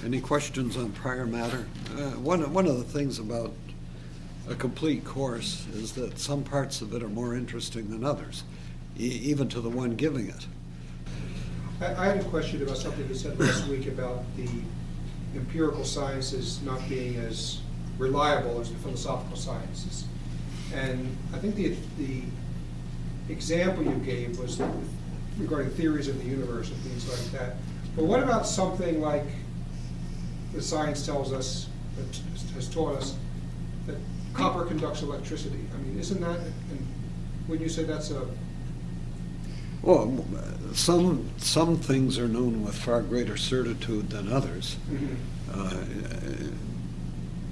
Any questions on prior matter? One of the things about a complete course is that some parts of it are more interesting than others, even to the one giving it. I had a question about something you said last week about the empirical sciences not being as reliable as the philosophical sciences. And I think the example you gave was regarding theories of the universe and things like that. But what about something like the science tells us, that has taught us, that copper conducts electricity? I mean, isn't that, and wouldn't you say that's a... Well, some things are known with far greater certitude than others. Mm-hmm.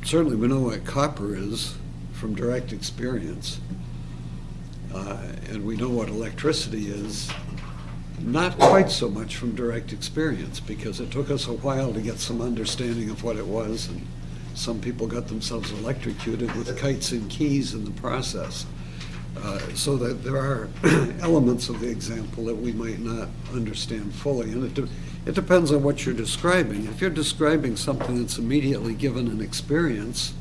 Certainly we know what copper is from direct experience, and we know what electricity is, not quite so much from direct experience, because it took us a while to get some understanding of what it was, and some people got themselves electrocuted with kites and keys in the process. So that there are elements of the example that we might not understand fully, and it depends on what you're describing. If you're describing something that's immediately given an experience,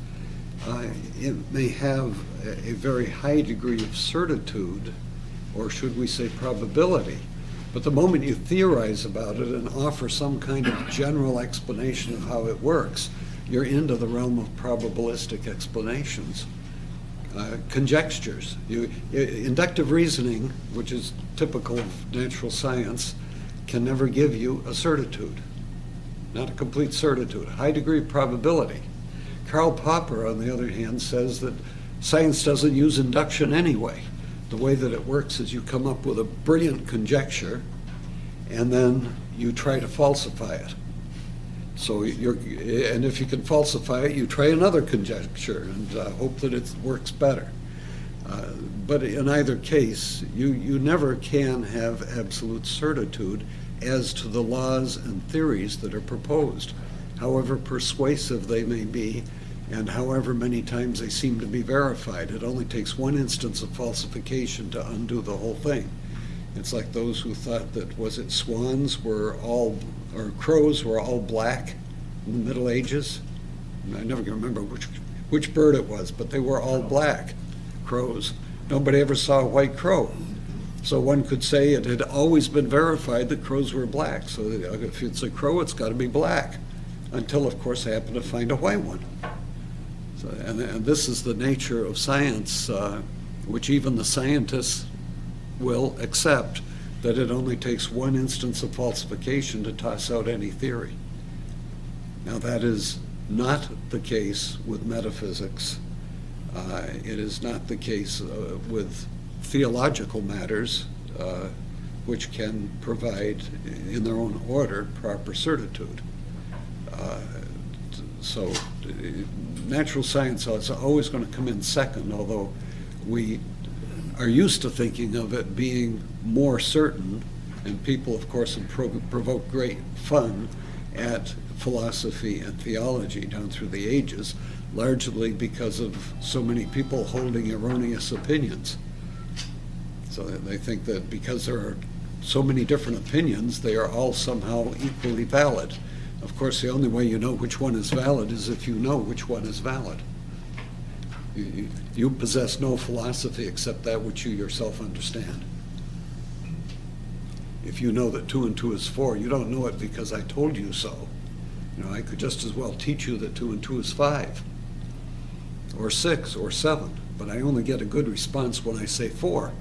it may have a very high degree of certitude, or should we say probability. But the moment you theorize about it and offer some kind of general explanation of how it works, you're into the realm of probabilistic explanations. Conjectures. Inductive reasoning, which is typical of natural science, can never give you a certitude, not a complete certitude, a high degree of probability. Karl Popper, on the other hand, says that science doesn't use induction anyway. The way that it works is you come up with a brilliant conjecture, and then you try to falsify it. So and if you can falsify it, you try another conjecture and hope that it works better. But in either case, you never can have absolute certitude as to the laws and theories that are proposed, however persuasive they may be, and however many times they seem to be verified. It only takes one instance of falsification to undo the whole thing. It's like those who thought that, was it swans were all, or crows were all black in the Middle Ages? I never can remember which bird it was, but they were all black, crows. Nobody ever saw a white crow. So one could say it had always been verified that crows were black. So if it's a crow, it's got to be black. Until, of course, they happen to find a white one. So, and this is the nature of science, which even the scientists will accept, that it only takes one instance of falsification to toss out any theory. Now, that is not the case with metaphysics. It is not the case with theological matters, which can provide, in their own order, proper certitude. So natural science is always going to come in second, although we are used to thinking of it being more certain, and people, of course, have provoked great fun at philosophy and theology down through the ages, largely because of so many people holding erroneous opinions. So they think that because there are so many different opinions, they are all somehow equally valid. Of course, the only way you know which one is valid is if you know which one is valid. You possess no philosophy except that which you yourself understand. If you know that 2 and 2 is 4, you don't know it because I told you so. You know, I could just as well teach you that 2 and 2 is 5, or 6, or 7, but I only get a good response when I say 4,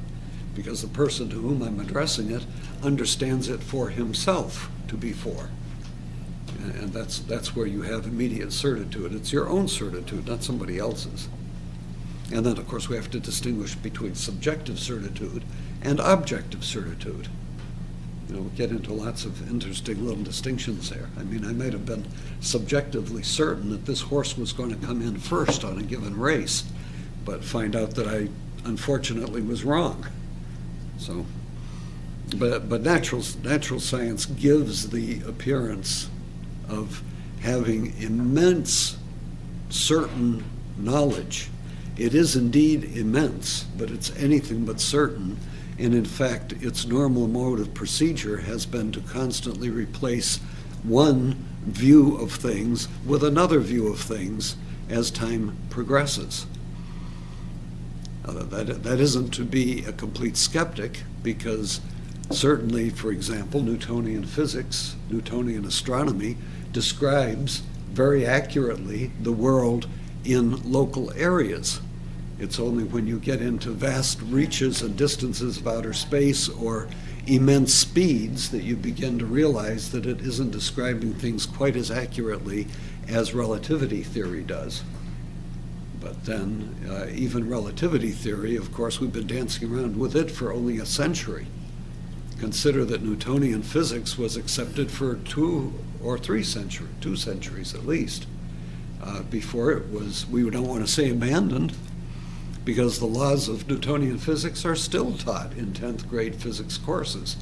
because the person to whom I'm addressing it understands it for himself to be 4. And that's where you have immediate certitude. It's your own certitude, not somebody else's. And then, of course, we have to distinguish between subjective certitude and objective certitude. You know, we get into lots of interesting little distinctions there. I mean, I might have been subjectively certain that this horse was going to come in first on a given race, but find out that I unfortunately was wrong. So, but natural science gives the appearance of having immense certain knowledge. It is indeed immense, but it's anything but certain. And in fact, its normal mode of procedure has been to constantly replace one view of things with another view of things as time progresses. That isn't to be a complete skeptic, because certainly, for example, Newtonian physics, Newtonian astronomy describes very accurately the world in local areas. It's only when you get into vast reaches and distances of outer space or immense speeds that you begin to realize that it isn't describing things quite as accurately as relativity theory does. But then, even relativity theory, of course, we've been dancing around with it for only a century. Consider that Newtonian physics was accepted for 2 centuries at least, before it was, we don't want to say abandoned, because the laws of Newtonian physics are still taught in 10th grade physics courses.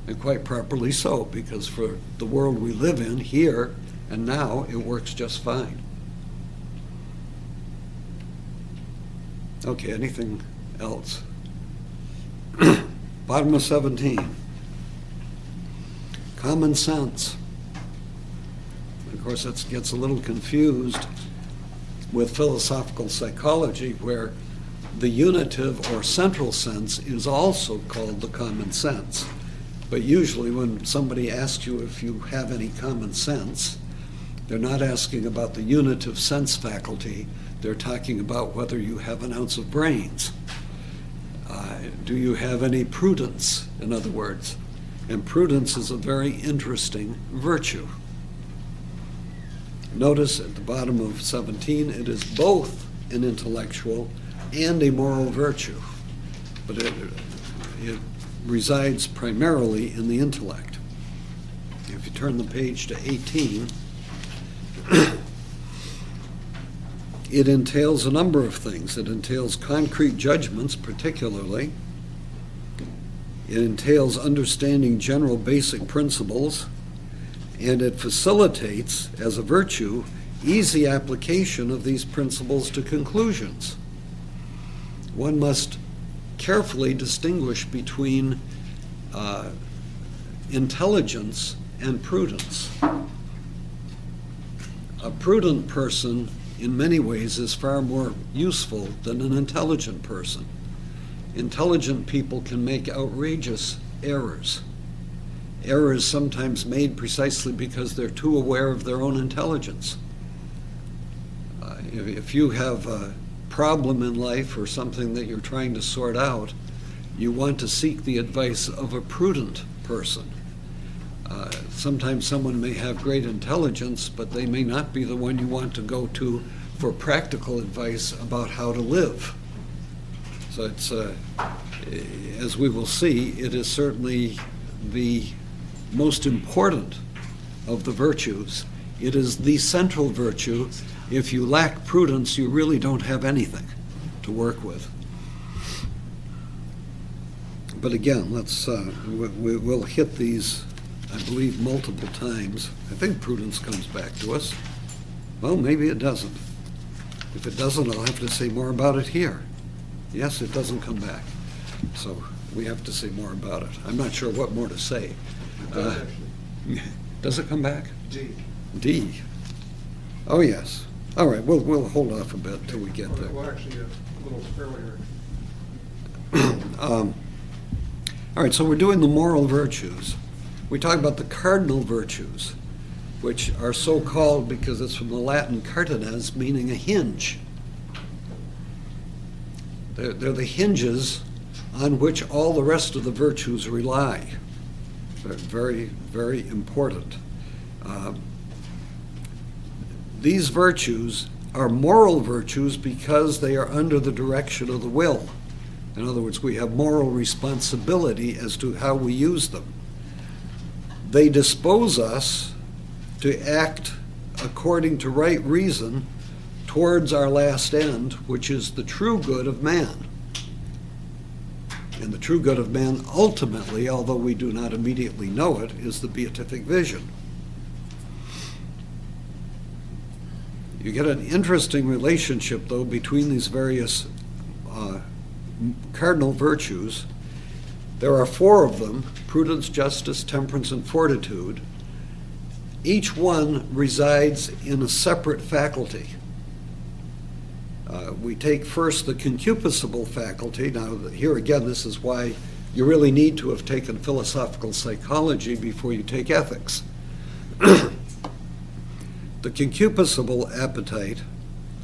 And quite properly so, because for the world we live in here and now, it works just fine. Okay, anything else? Bottom of 17. Common sense. Of course, that gets a little confused with philosophical psychology, where the unitive or central sense is also called the common sense. But usually when somebody asks you if you have any common sense, they're not asking about the unitive sense faculty. They're talking about whether you have an ounce of brains. Do you have any prudence, in other words? And prudence is a very interesting virtue. Notice at the bottom of 17, it is both an intellectual and a moral virtue, but it resides primarily in the intellect. If you turn the page to 18, it entails a number of things. It entails concrete judgments, particularly. It entails understanding general basic principles, and it facilitates, as a virtue, easy application of these principles to conclusions. One must carefully distinguish between intelligence and prudence. A prudent person, in many ways, is far more useful than an intelligent person. Intelligent people can make outrageous errors. Errors sometimes made precisely because they're too aware of their own intelligence. If you have a problem in life or something that you're trying to sort out, you want to seek the advice of a prudent person. Sometimes someone may have great intelligence, but they may not be the one you want to go to for practical advice about how to live. So it's, as we will see, it is certainly the most important of the virtues. It is the central virtue. If you lack prudence, you really don't have anything to work with. But again, we'll hit these, I believe, multiple times. I think prudence comes back to us. Well, maybe it doesn't. If it doesn't, I'll have to say more about it here. Yes, it doesn't come back. So we have to say more about it. I'm not sure what more to say. Does it come back? D. D. Oh, yes. All right, we'll hold off a bit till we get there. Well, actually, a little earlier. All right, so we're doing the moral virtues. We talk about the cardinal virtues, which are so called because it's from the Latin cardines, meaning a hinge. They're the hinges on which all the rest of the virtues rely. They're very, very important. These virtues are moral virtues because they are under the direction of the will. In other words, we have moral responsibility as to how we use them. They dispose us to act according to right reason towards our last end, which is the true good of man. And the true good of man ultimately, although we do not immediately know it, is the beatific vision. You get an interesting relationship, though, between these various cardinal virtues. There are 4 of them: prudence, justice, temperance, and fortitude. each one resides in a separate faculty. We take first the concupiscible faculty. Now, here again, this is why you really need to have taken philosophical psychology before you take ethics. The concupiscible appetite,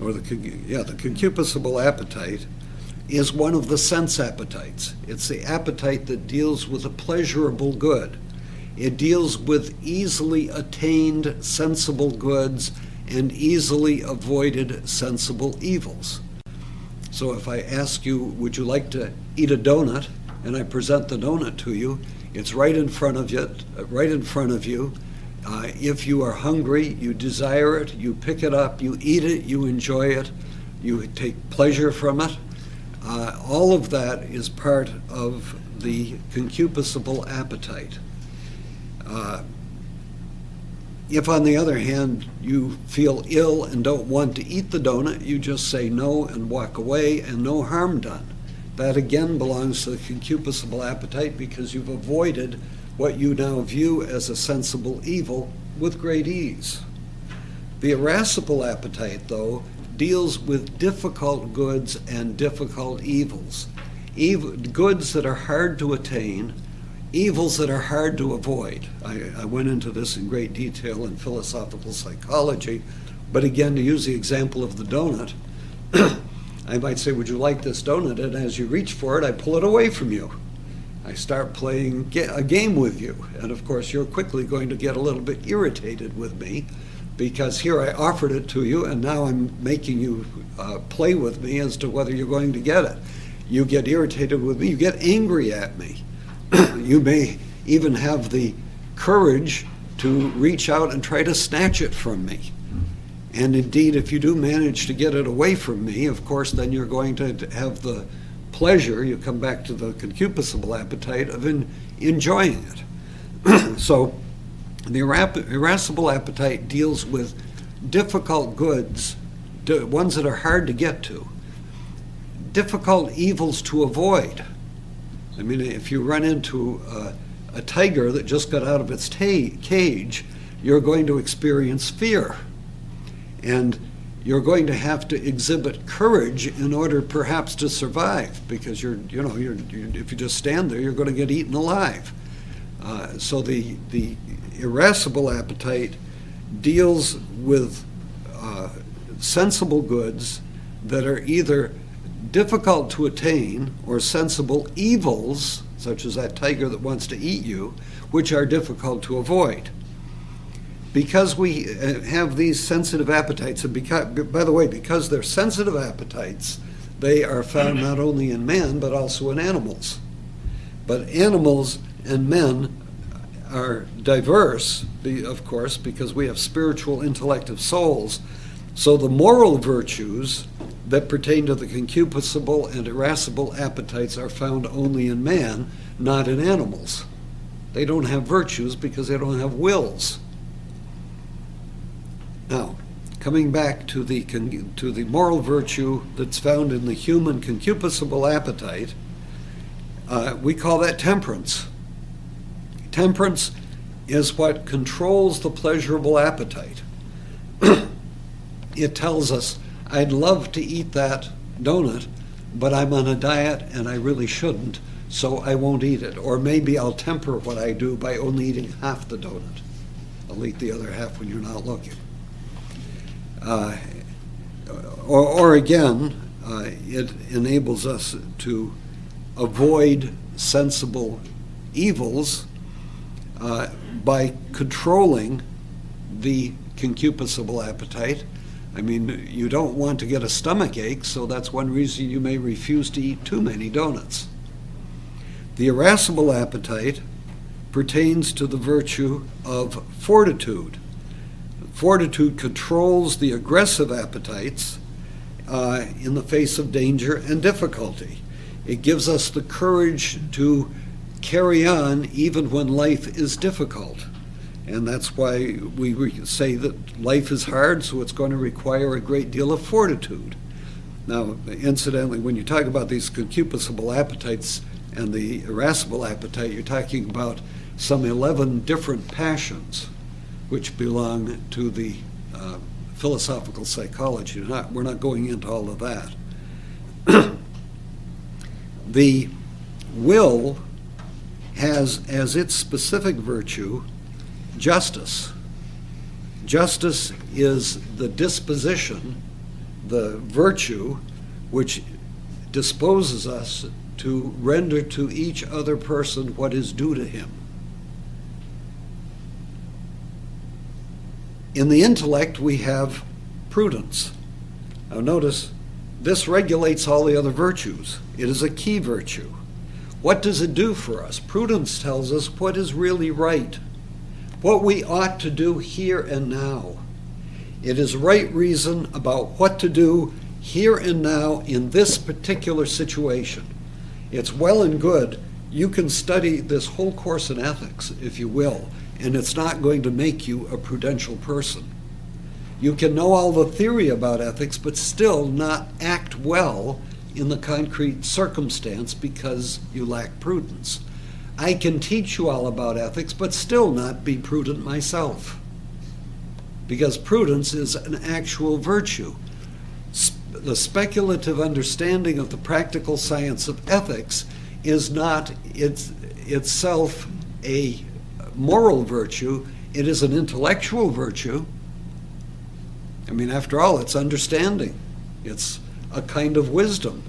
or the concupiscible appetite, is one of the sense appetites. It's the appetite that deals with a pleasurable good. It deals with easily attained sensible goods and easily avoided sensible evils. So if I ask you, would you like to eat a donut, and I present the donut to you, it's right in front of you, if you are hungry, you desire it, you pick it up, you eat it, you enjoy it, you take pleasure from it. All of that is part of the concupiscible appetite. If, on the other hand, you feel ill and don't want to eat the donut, you just say no and walk away, and no harm done. That again belongs to the concupiscible appetite because you've avoided what you now view as a sensible evil with great ease. The irascible appetite, though, deals with difficult goods and difficult evils. Goods that are hard to attain, evils that are hard to avoid. I went into this in great detail in philosophical psychology, but again, to use the example of the donut, I might say, would you like this donut? And as you reach for it, I pull it away from you. I start playing a game with you. And of course, you're quickly going to get a little bit irritated with me because here I offered it to you and now I'm making you play with me as to whether you're going to get it. You get irritated with me, you get angry at me. You may even have the courage to reach out and try to snatch it from me. And indeed, if you do manage to get it away from me, of course, then you're going to have the pleasure, you come back to the concupiscible appetite, of enjoying it. So the irascible appetite deals with difficult goods, ones that are hard to get to, difficult evils to avoid. I mean, if you run into a tiger that just got out of its cage, you're going to experience fear. And you're going to have to exhibit courage in order perhaps to survive, because if you just stand there, you're going to get eaten alive. So the irascible appetite deals with sensible goods that are either difficult to attain or sensible evils, such as that tiger that wants to eat you, which are difficult to avoid. Because we have these sensitive appetites, and by the way, because they're sensitive appetites, they are found not only in man, but also in animals. But animals and men are diverse, of course, because we have spiritual, intellective souls. So the moral virtues that pertain to the concupiscible and irascible appetites are found only in man, not in animals. They don't have virtues because they don't have wills. Now, coming back to the moral virtue that's found in the human concupiscible appetite, we call that temperance. Temperance is what controls the pleasurable appetite. It tells us, I'd love to eat that donut, but I'm on a diet and I really shouldn't, so I won't eat it. Or maybe I'll temper what I do by only eating half the donut. I'll eat the other half when you're not looking. Or again, it enables us to avoid sensible evils by controlling the concupiscible appetite. I mean, you don't want to get a stomach ache, so that's one reason you may refuse to eat too many donuts. The irascible appetite pertains to the virtue of fortitude. Fortitude controls the aggressive appetites in the face of danger and difficulty. It gives us the courage to carry on even when life is difficult. And that's why we say that life is hard, so it's going to require a great deal of fortitude. Now, incidentally, when you talk about these concupiscible appetites and the irascible appetite, you're talking about some 11 different passions, which belong to the philosophical psychology. We're not going into all of that. The will has as its specific virtue justice. Justice is the disposition, the virtue, which disposes us to render to each other person what is due to him. In the intellect, we have prudence. Now notice, this regulates all the other virtues. It is a key virtue. What does it do for us? Prudence tells us what is really right, what we ought to do here and now. It is right reason about what to do here and now in this particular situation. It's well and good. You can study this whole course in ethics, if you will, and it's not going to make you a prudential person. You can know all the theory about ethics, but still not act well in the concrete circumstance because you lack prudence. I can teach you all about ethics, but still not be prudent myself, because prudence is an actual virtue. The speculative understanding of the practical science of ethics is not itself a moral virtue, it is an intellectual virtue. I mean, after all, it's understanding. It's a kind of wisdom.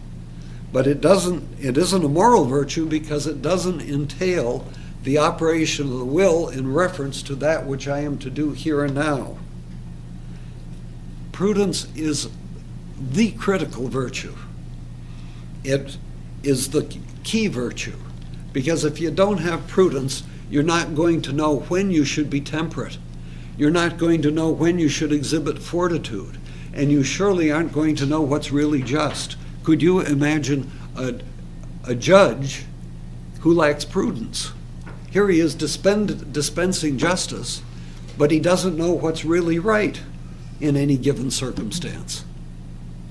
But it isn't a moral virtue because it doesn't entail the operation of the will in reference to that which I am to do here and now. Prudence is the critical virtue. It is the key virtue, because if you don't have prudence, you're not going to know when you should be temperate. You're not going to know when you should exhibit fortitude, and you surely aren't going to know what's really just. Could you imagine a judge who lacks prudence? Here he is dispensing justice, but he doesn't know what's really right in any given circumstance.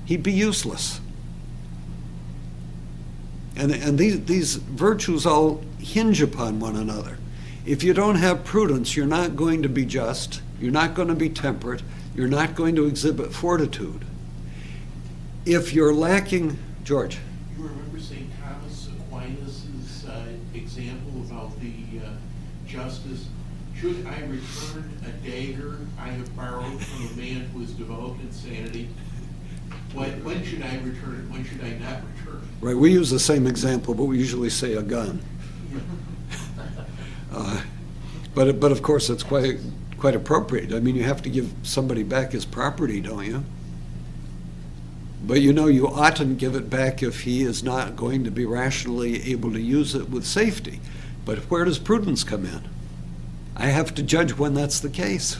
He'd be useless. And these virtues all hinge upon one another. If you don't have prudence, you're not going to be just, you're not going to be temperate, you're not going to exhibit fortitude. If you're lacking, George. You remember St. Thomas Aquinas' example about the justice? Should I return a dagger I have borrowed from a man who has developed insanity? When should I return it? When should I not return it? Right, we use the same example, but we usually say a gun. But of course, it's quite appropriate. I mean, you have to give somebody back his property, don't you? But you know, you oughtn't give it back if he is not going to be rationally able to use it with safety. But where does prudence come in? I have to judge when that's the case.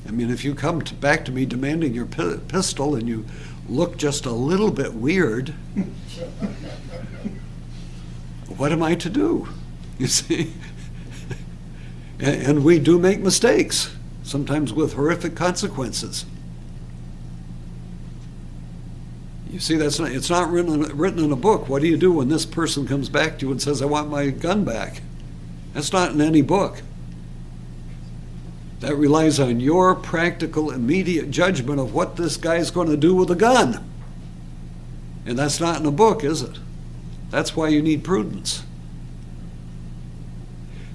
I mean, if you come back to me demanding your pistol and you look just a little bit weird, what am I to do? You see? And we do make mistakes, sometimes with horrific consequences. You see, it's not written in a book. What do you do when this person comes back to you and says, I want my gun back? That's not in any book. That relies on your practical, immediate judgment of what this guy's going to do with a gun. And that's not in a book, is it? That's why you need prudence.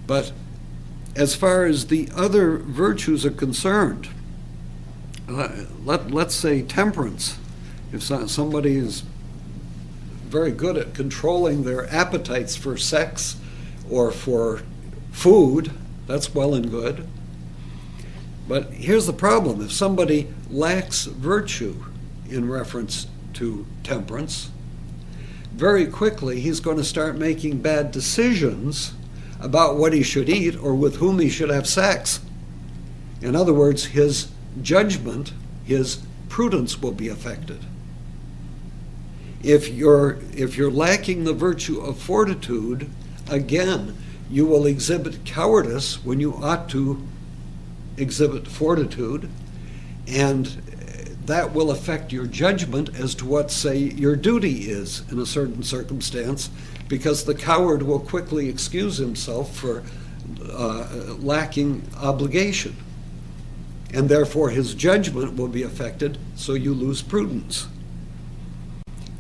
But as far as the other virtues are concerned, let's say temperance. If somebody is very good at controlling their appetites for sex or for food, that's well and good. But here's the problem. If somebody lacks virtue in reference to temperance, very quickly he's going to start making bad decisions about what he should eat or with whom he should have sex. In other words, his judgment, his prudence will be affected. If you're lacking the virtue of fortitude, again, you will exhibit cowardice when you ought to exhibit fortitude, and that will affect your judgment as to what, say, your duty is in a certain circumstance, because the coward will quickly excuse himself for lacking obligation. And therefore his judgment will be affected, so you lose prudence.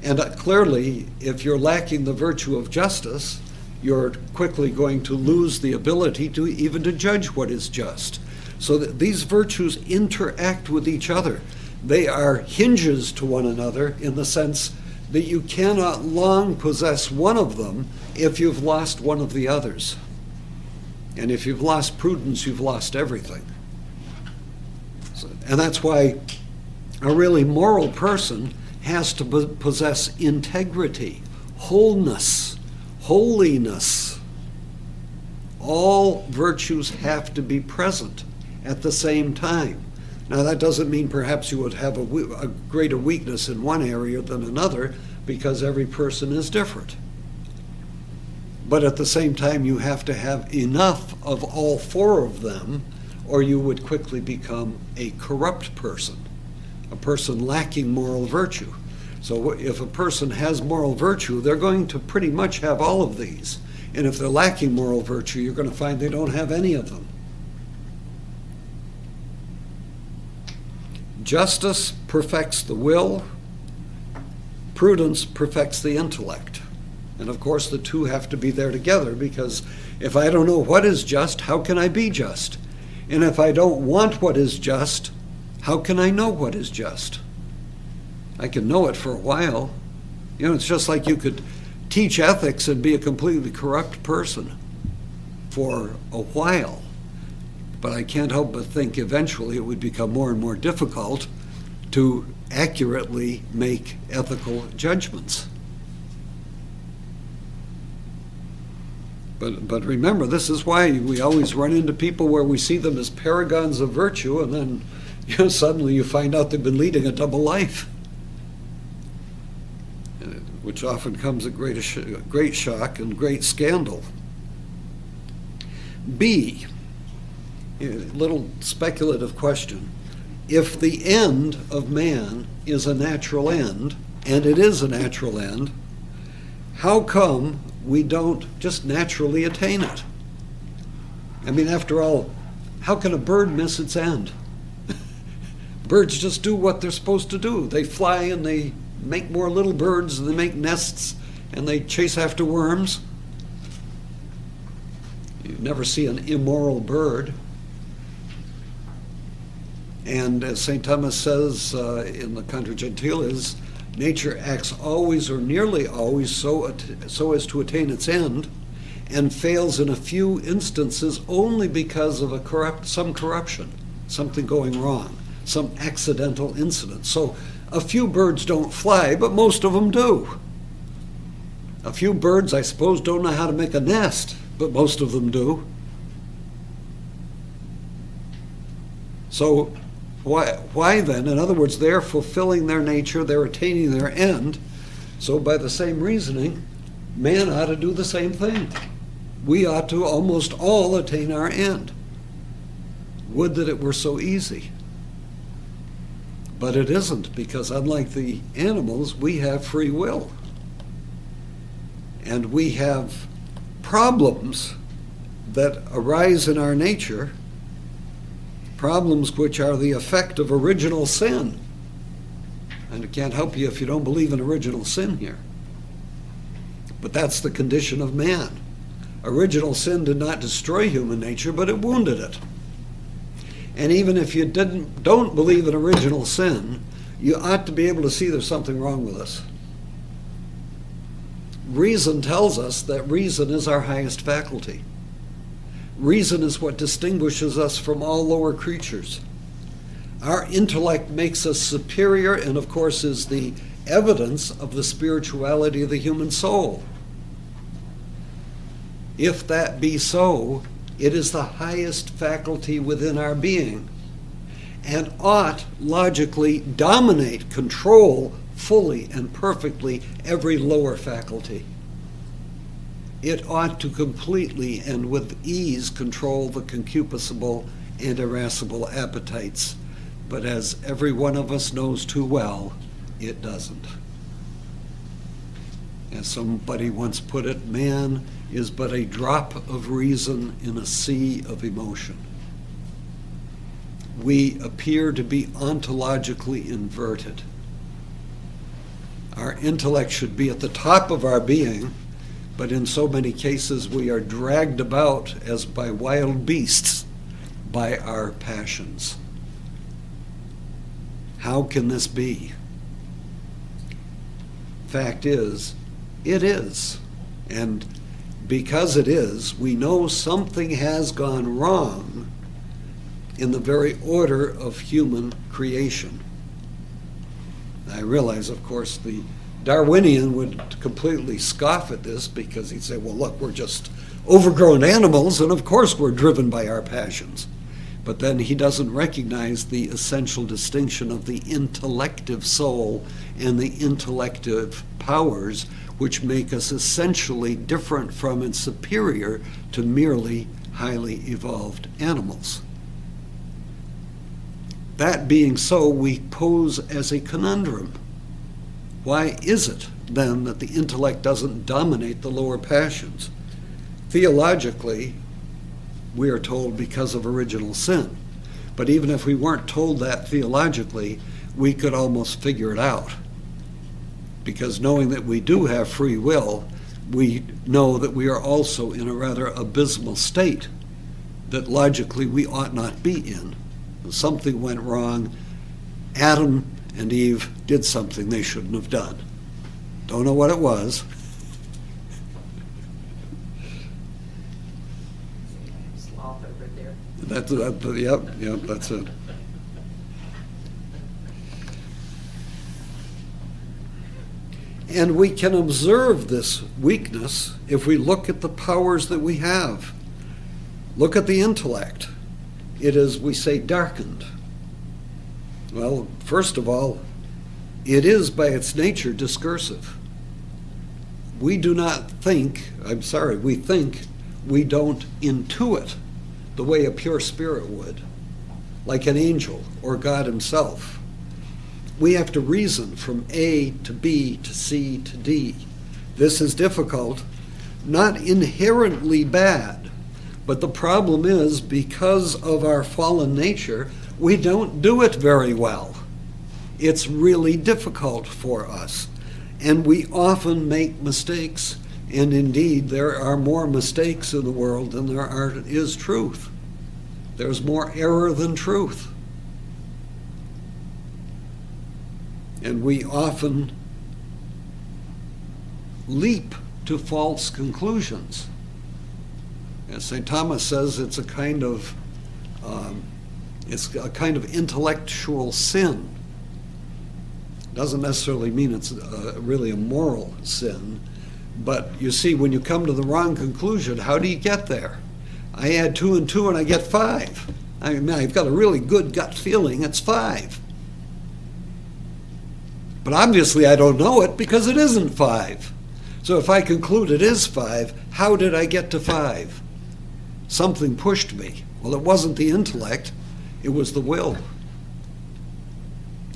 And clearly, if you're lacking the virtue of justice, you're quickly going to lose the ability to even to judge what is just. So that these virtues interact with each other. They are hinges to one another in the sense that you cannot long possess one of them if you've lost one of the others. And if you've lost prudence, you've lost everything. And that's why a really moral person has to possess integrity, wholeness, holiness. All virtues have to be present at the same time. Now, that doesn't mean perhaps you would have a greater weakness in one area than another, because every person is different. But at the same time, you have to have enough of all four of them, or you would quickly become a corrupt person, a person lacking moral virtue. So if a person has moral virtue, they're going to pretty much have all of these. And if they're lacking moral virtue, you're going to find they don't have any of them. Justice perfects the will, prudence perfects the intellect. And of course, the two have to be there together, because if I don't know what is just, how can I be just? And if I don't want what is just, how can I know what is just? I can know it for a while. You know, it's just like you could teach ethics and be a completely corrupt person for a while. But I can't help but think eventually it would become more and more difficult to accurately make ethical judgments. But remember, this is why we always run into people where we see them as paragons of virtue, and then suddenly you find out they've been leading a double life, which often comes at great shock and great scandal. B, a little speculative question. If the end of man is a natural end, and it is a natural end, how come we don't just naturally attain it? I mean, after all, how can a bird miss its end? Birds just do what they're supposed to do. They fly and they make more little birds, and they make nests, and they chase after worms. You never see an immoral bird. And as St. Thomas says in the Contra Gentiles, nature acts always or nearly always so as to attain its end, and fails in a few instances only because of some corruption, something going wrong, some accidental incident. So a few birds don't fly, but most of them do. A few birds, I suppose, don't know how to make a nest, but most of them do. So why then? In other words, they're fulfilling their nature, they're attaining their end. So by the same reasoning, man ought to do the same thing. We ought to almost all attain our end. Would that it were so easy. But it isn't, because unlike the animals, we have free will. And we have problems that arise in our nature, problems which are the effect of original sin. And it can't help you if you don't believe in original sin here. But that's the condition of man. Original sin did not destroy human nature, but it wounded it. And even if you don't believe in original sin, you ought to be able to see there's something wrong with us. Reason tells us that reason is our highest faculty. Reason is what distinguishes us from all lower creatures. Our intellect makes us superior, and of course is the evidence of the spirituality of the human soul. If that be so, it is the highest faculty within our being, and ought logically dominate, control fully and perfectly every lower faculty. It ought to completely and with ease control the concupiscible and irascible appetites, but as every one of us knows too well, it doesn't. As somebody once put it, man is but a drop of reason in a sea of emotion. We appear to be ontologically inverted. Our intellect should be at the top of our being, but in so many cases we are dragged about as by wild beasts by our passions. How can this be? Fact is, it is. And because it is, we know something has gone wrong in the very order of human creation. I realize, of course, the Darwinian would completely scoff at this because he'd say, well, look, we're just overgrown animals, and of course we're driven by our passions. But then he doesn't recognize the essential distinction of the intellective soul and the intellective powers, which make us essentially different from and superior to merely highly evolved animals. That being so, we pose as a conundrum. Why is it, then, that the intellect doesn't dominate the lower passions? Theologically, we are told because of original sin. But even if we weren't told that theologically, we could almost figure it out. Because knowing that we do have free will, we know that we are also in a rather abysmal state that logically we ought not be in. Something went wrong. Adam and Eve did something they shouldn't have done. Don't know what it was. Sloth over there. Yep, that's it. And we can observe this weakness if we look at the powers that we have. Look at the intellect. It is, we say, darkened. Well, first of all, it is by its nature discursive. We do not think, we think, we don't intuit the way a pure spirit would, like an angel or God himself. We have to reason from A to B to C to D. This is difficult, not inherently bad, but the problem is because of our fallen nature, we don't do it very well. It's really difficult for us, and we often make mistakes, and indeed there are more mistakes in the world than there is truth. There's more error than truth. And we often leap to false conclusions. As St. Thomas says, it's a kind of intellectual sin. Doesn't necessarily mean it's really a moral sin, but you see, when you come to the wrong conclusion, how do you get there? I add 2 and 2 and I get 5. I mean, I've got a really good gut feeling it's 5. But obviously I don't know it because it isn't 5. So if I conclude it is 5, how did I get to 5? Something pushed me. Well, it wasn't the intellect, it was the will.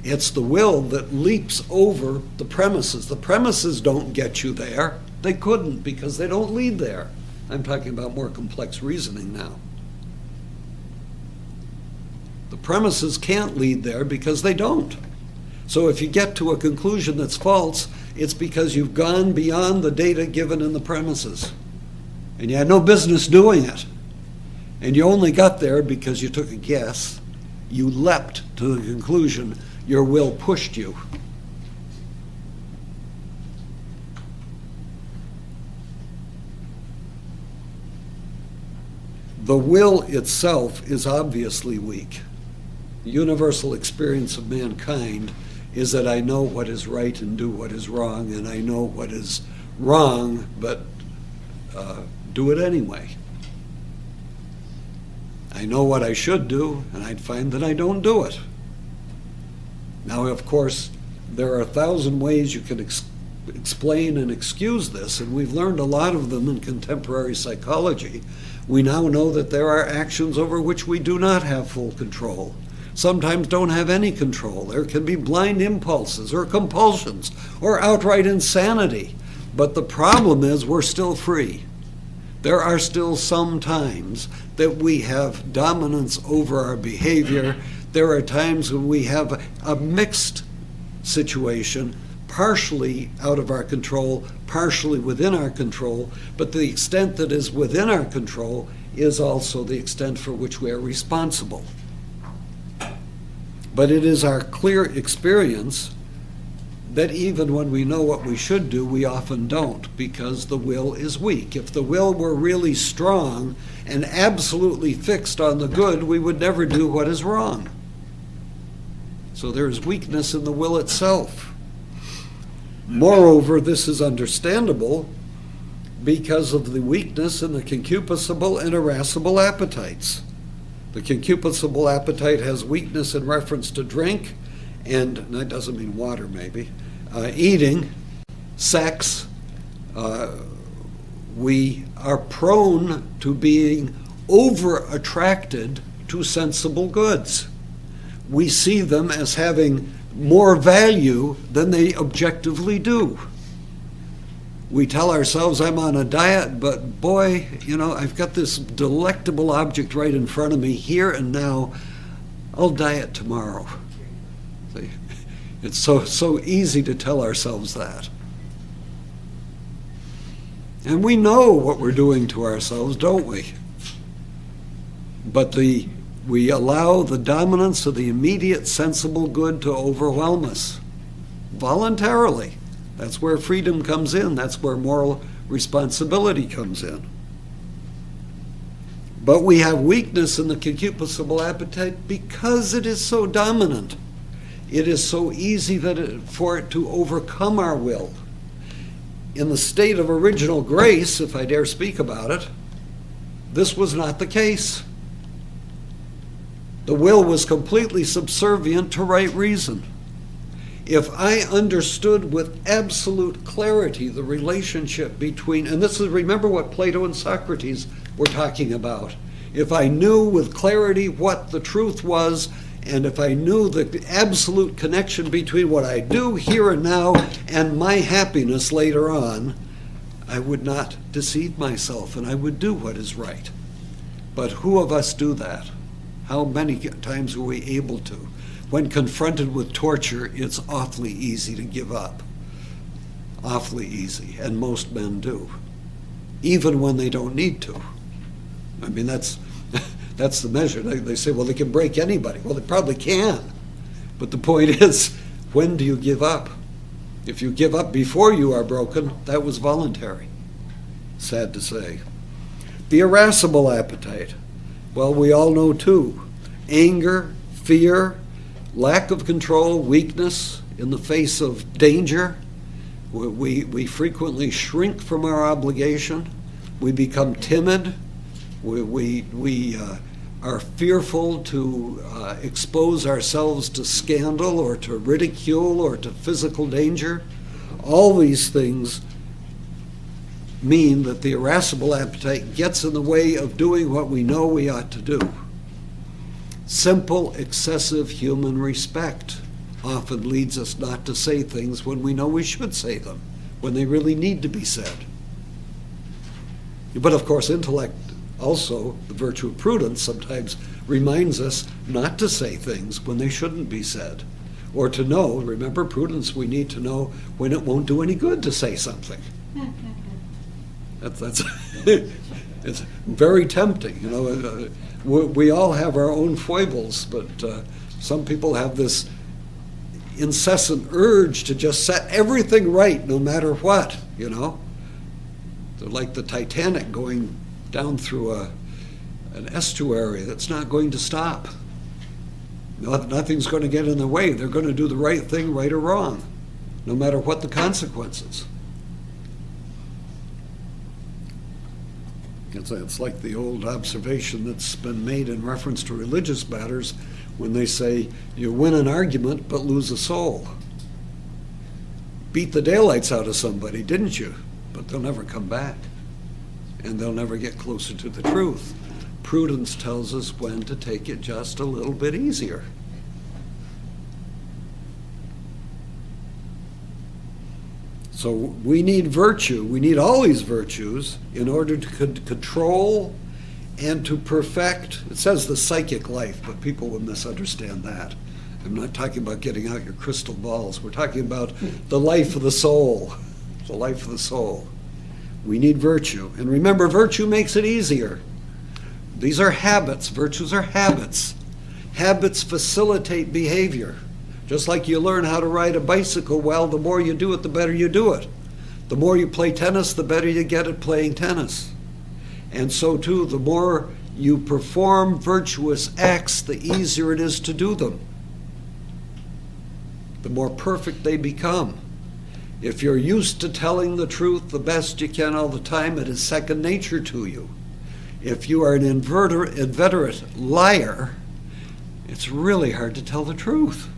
It's the will that leaps over the premises. The premises don't get you there. They couldn't because they don't lead there. I'm talking about more complex reasoning now. The premises can't lead there because they don't. So if you get to a conclusion that's false, it's because you've gone beyond the data given in the premises. And you had no business doing it. And you only got there because you took a guess. You leapt to the conclusion. Your will pushed you. The will itself is obviously weak. The universal experience of mankind is that I know what is right and do what is wrong, and I know what is wrong, but do it anyway. I know what I should do, and I'd find that I don't do it. Now, of course, there are 1,000 ways you can explain and excuse this, and we've learned a lot of them in contemporary psychology. We now know that there are actions over which we do not have full control. Sometimes don't have any control. There can be blind impulses or compulsions or outright insanity. But the problem is we're still free. There are still some times that we have dominance over our behavior. There are times when we have a mixed situation, partially out of our control, partially within our control, but the extent that is within our control is also the extent for which we are responsible. But it is our clear experience that even when we know what we should do, we often don't, because the will is weak. If the will were really strong and absolutely fixed on the good, we would never do what is wrong. So there is weakness in the will itself. Moreover, this is understandable because of the weakness in the concupiscible and irascible appetites. The concupiscible appetite has weakness in reference to drink, and that doesn't mean water maybe, eating, sex. We are prone to being over-attracted to sensible goods. We see them as having more value than they objectively do. We tell ourselves, I'm on a diet, but boy, I've got this delectable object right in front of me here and now. I'll diet tomorrow. See? It's so easy to tell ourselves that. And we know what we're doing to ourselves, don't we? But we allow the dominance of the immediate sensible good to overwhelm us voluntarily. That's where freedom comes in. That's where moral responsibility comes in. But we have weakness in the concupiscible appetite because it is so dominant. It is so easy for it to overcome our will. In the state of original grace, if I dare speak about it, this was not the case. The will was completely subservient to right reason. If I understood with absolute clarity the relationship between, and this is, remember what Plato and Socrates were talking about. If I knew with clarity what the truth was, and if I knew the absolute connection between what I do here and now and my happiness later on, I would not deceive myself and I would do what is right. But who of us do that? How many times are we able to? When confronted with torture, it's awfully easy to give up. Awfully easy, and most men do. Even when they don't need to. I mean, that's the measure. They say, well, they can break anybody. Well, they probably can. But the point is, when do you give up? If you give up before you are broken, that was voluntary. Sad to say. The irascible appetite. Well, we all know too. Anger, fear, lack of control, weakness in the face of danger. We frequently shrink from our obligation. We become timid. We are fearful to expose ourselves to scandal or to ridicule or to physical danger. All these things mean that the irascible appetite gets in the way of doing what we know we ought to do. Simple, excessive human respect often leads us not to say things when we know we should say them, when they really need to be said. But of course, intellect also, the virtue of prudence, sometimes reminds us not to say things when they shouldn't be said. Or to know, remember prudence, we need to know when it won't do any good to say something. That's it's very tempting. We all have our own foibles, but some people have this incessant urge to just set everything right no matter what, They're like the Titanic going down through an estuary that's not going to stop. Nothing's going to get in their way. They're going to do the right thing, right or wrong, no matter what the consequences. It's like the old observation that's been made in reference to religious matters when they say, you win an argument but lose a soul. Beat the daylights out of somebody, didn't you? But they'll never come back. And they'll never get closer to the truth. Prudence tells us when to take it just a little bit easier. So we need virtue, we need all these virtues in order to control and to perfect, it says the psychic life, but people will misunderstand that. I'm not talking about getting out your crystal balls. We're talking about the life of the soul, the life of the soul. We need virtue. And remember, virtue makes it easier. These are habits. Virtues are habits. Habits facilitate behavior. Just like you learn how to ride a bicycle well, the more you do it, the better you do it. The more you play tennis, the better you get at playing tennis. And so too, the more you perform virtuous acts, the easier it is to do them. The more perfect they become. If you're used to telling the truth the best you can all the time, it is second nature to you. If you are an inveterate liar, it's really hard to tell the truth.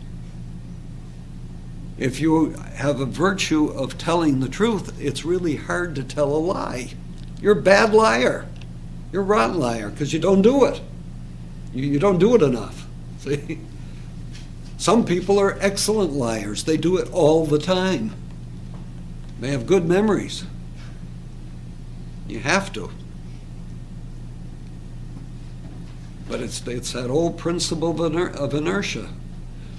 If you have a virtue of telling the truth, it's really hard to tell a lie. You're a bad liar. You're a rotten liar because you don't do it. You don't do it enough. See? Some people are excellent liars. They do it all the time. They have good memories. You have to. But it's that old principle of inertia.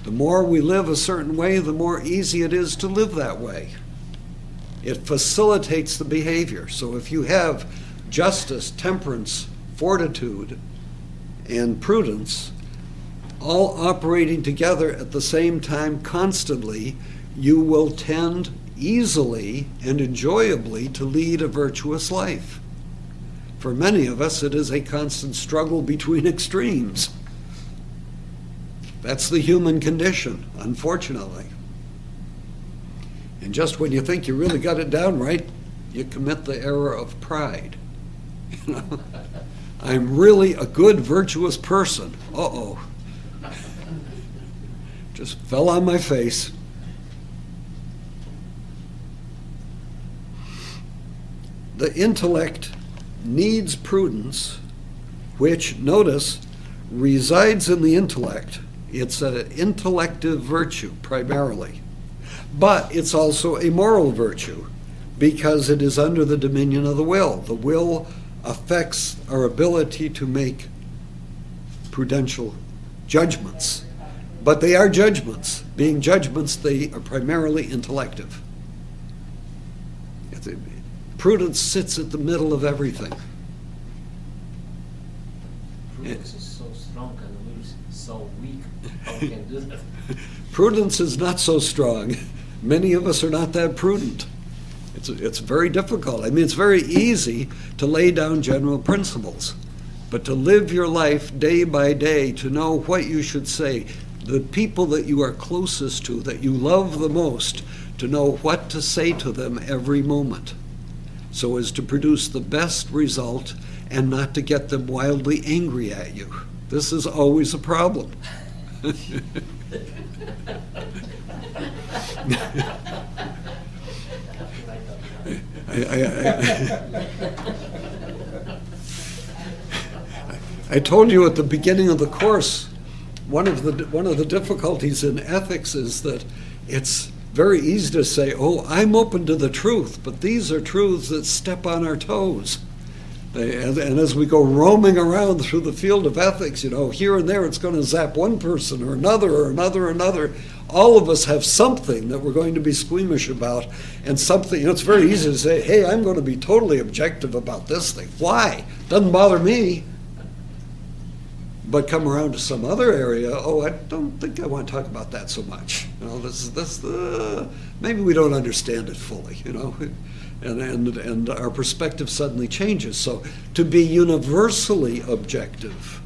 The more we live a certain way, the more easy it is to live that way. It facilitates the behavior. So if you have justice, temperance, fortitude, and prudence, all operating together at the same time constantly, you will tend easily and enjoyably to lead a virtuous life. For many of us, it is a constant struggle between extremes. That's the human condition, unfortunately. And just when you think you really got it down right, you commit the error of pride. You know, I'm really a good, virtuous person. Uh-oh. Just fell on my face. The intellect needs prudence, which, notice, resides in the intellect. It's an intellective virtue, primarily. But it's also a moral virtue, because it is under the dominion of the will. The will affects our ability to make prudential judgments. But they are judgments. Being judgments, they are primarily intellective. Prudence sits at the middle of everything. Prudence is so strong and the will is so weak. How we can do that? Prudence is not so strong. Many of us are not that prudent. It's very difficult. I mean, it's very easy to lay down general principles, but to live your life day by day, to know what you should say, the people that you are closest to, that you love the most, to know what to say to them every moment, so as to produce the best result and not to get them wildly angry at you. This is always a problem. I told you at the beginning of the course, one of the difficulties in ethics is that it's very easy to say, oh, I'm open to the truth, but these are truths that step on our toes. And as we go roaming around through the field of ethics, you know, here and there it's going to zap one person or another or another or another. All of us have something that we're going to be squeamish about, and something, you know, it's very easy to say, hey, I'm going to be totally objective about this thing. Why? Doesn't bother me. But come around to some other area, oh, I don't think I want to talk about that so much. You know, maybe we don't understand it fully, you know, and our perspective suddenly changes. So to be universally objective,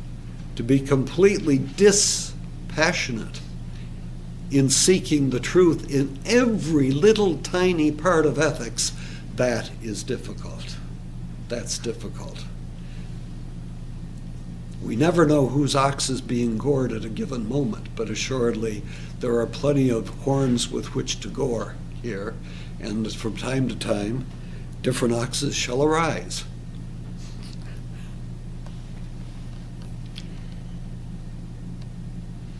to be completely dispassionate in seeking the truth in every little tiny part of ethics, that is difficult. That's difficult. We never know whose ox is being gored at a given moment, but assuredly there are plenty of horns with which to gore here, and from time to time, different oxes shall arise.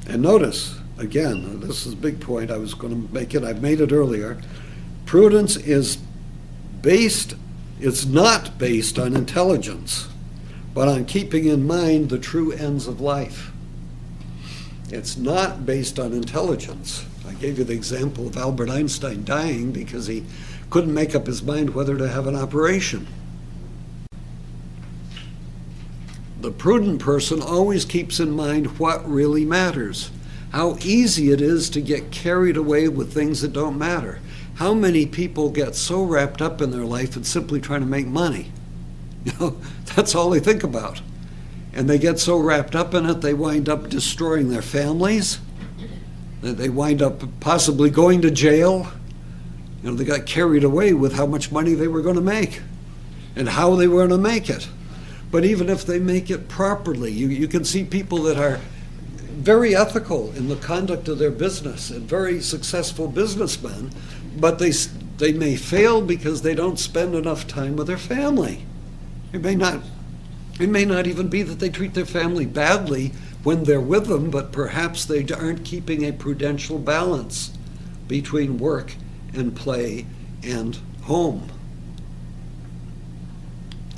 And notice, again, this is a big point, I was going to make it, I've made it earlier, Prudence is based, it's not based on intelligence, but on keeping in mind the true ends of life. It's not based on intelligence. I gave you the example of Albert Einstein dying because he couldn't make up his mind whether to have an operation. The prudent person always keeps in mind what really matters, how easy it is to get carried away with things that don't matter. How many people get so wrapped up in their life and simply trying to make money? You know, that's all they think about. And they get so wrapped up in it, they wind up destroying their families. They wind up possibly going to jail. You know, they got carried away with how much money they were going to make and how they were going to make it. But even if they make it properly, you can see people that are very ethical in the conduct of their business and very successful businessmen, but they may fail because they don't spend enough time with their family. It may not even be that they treat their family badly when they're with them, but perhaps they aren't keeping a prudential balance between work and play and home.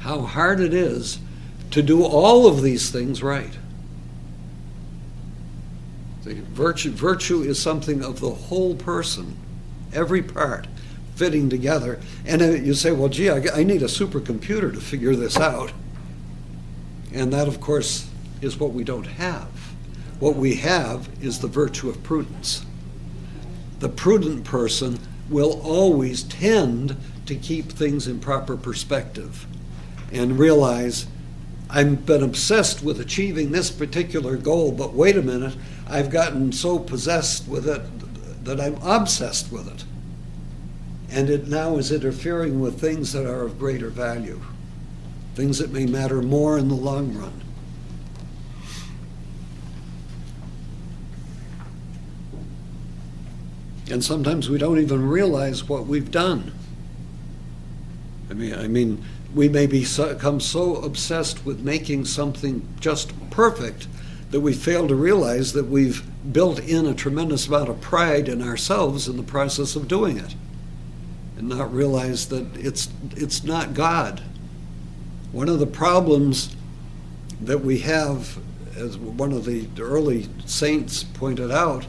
How hard it is to do all of these things right. Virtue is something of the whole person, every part fitting together. And you say, well, gee, I need a supercomputer to figure this out. And that, of course, is what we don't have. What we have is the virtue of prudence. The prudent person will always tend to keep things in proper perspective and realize, I've been obsessed with achieving this particular goal, but wait a minute, I've gotten so possessed with it that I'm obsessed with it. And it now is interfering with things that are of greater value, things that may matter more in the long run. And sometimes we don't even realize what we've done. I mean, we may become so obsessed with making something just perfect that we fail to realize that we've built in a tremendous amount of pride in ourselves in the process of doing it, and not realize that it's not God. One of the problems that we have, as one of the early saints pointed out,